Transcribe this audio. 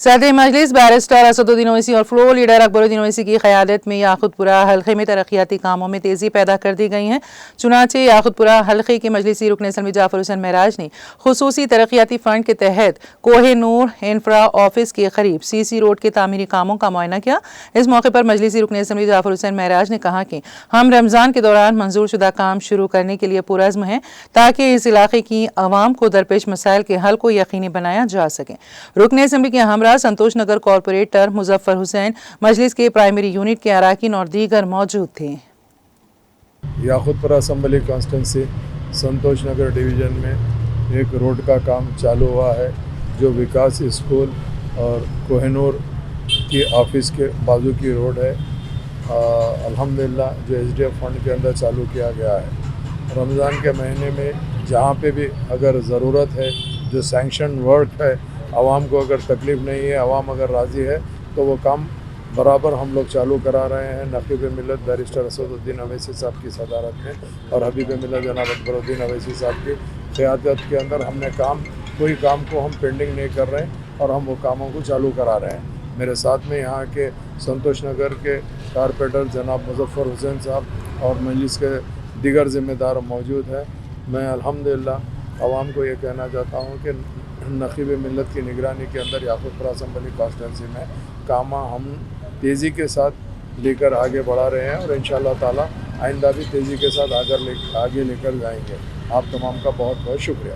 सदर मजलिस बैरिस्टर असदुद्दीन ओवैसी और floor leader Akbaruddin Owaisi की क़यादत में याक़ूतपुरा हल्के में तरक्याती कामों में तेज़ी पैदा कर दी गई है। चुनांचे याक़ूतपुरा हल्के के मजलिसी रुकन असम्बली जाफ़र हुसैन महराज ने खुसूसी तरक्याती फ़ंड के तहत कोहे नूर इंफ्रा ऑफिस के करीब CC रोड के तामीरी कामों का मुआयना किया। इस मौके पर मजलिसी रुकन असम्बली जाफ़र हुसैन महराज ने कहा कि हम रमज़ान के दौरान मंजूर शुदा काम शुरू करने के लिए पुरज़्म हैं ताकि इस इलाके की आवाम को दरपेश मसाइल के हल को यकीनी बनाया जा सके। रुकन असम्बली के हमरा संतोष नगर कॉरपोरेटर मुजफ्फर हुसैन, मजलिस के प्राइमरी यूनिट के अराकीन और दीगर मौजूद थे। याक़ूतपुरा असम्बली कॉन्स्टिट्यूंसी संतोष नगर डिवीज़न में एक रोड का काम चालू हुआ है जो विकास स्कूल और कोहिनूर की ऑफिस के बाजू की रोड है। अल्हम्दुलिल्लाह जो SDF फंड के अंदर चालू किया गया है। रमज़ान के महीने में जहाँ पे भी अगर ज़रूरत है, जो सैंक्शन वर्क है, आवाम को अगर तकलीफ़ नहीं है, आवाम अगर राज़ी है तो वो काम बराबर हम लोग चालू करा रहे हैं। नक़ीब मिल्लत बैरिस्टर असदुद्दीन ओवैसी साहब की सदारत में और हबीब मिल्लत जनाब अकबरुद्दीन ओवैसी साहब की क़यादत के अंदर हमने कोई काम को हम पेंडिंग नहीं कर रहे हैं और हम वो कामों को चालू करा रहे हैं। मेरे साथ में यहाँ के संतोष नगर के कारपोरेटर जनाब मुजफ्फर हुसैन साहब और मजलिस के दीगर ज़िम्मेदार मौजूद हैं। मैं अल्हम्दुलिल्लाह आवाम को ये कहना चाहता हूँ कि नक़ीब मिल्लत की निगरानी के अंदर याक़ूतपुरा असम्बली कॉन्स्टिट्यूंसी में काम हम तेज़ी के साथ लेकर आगे बढ़ा रहे हैं और इंशाअल्लाह ताला आइंदा भी तेज़ी के साथ आगे लेकर जाएंगे। आप तमाम का बहुत बहुत शुक्रिया।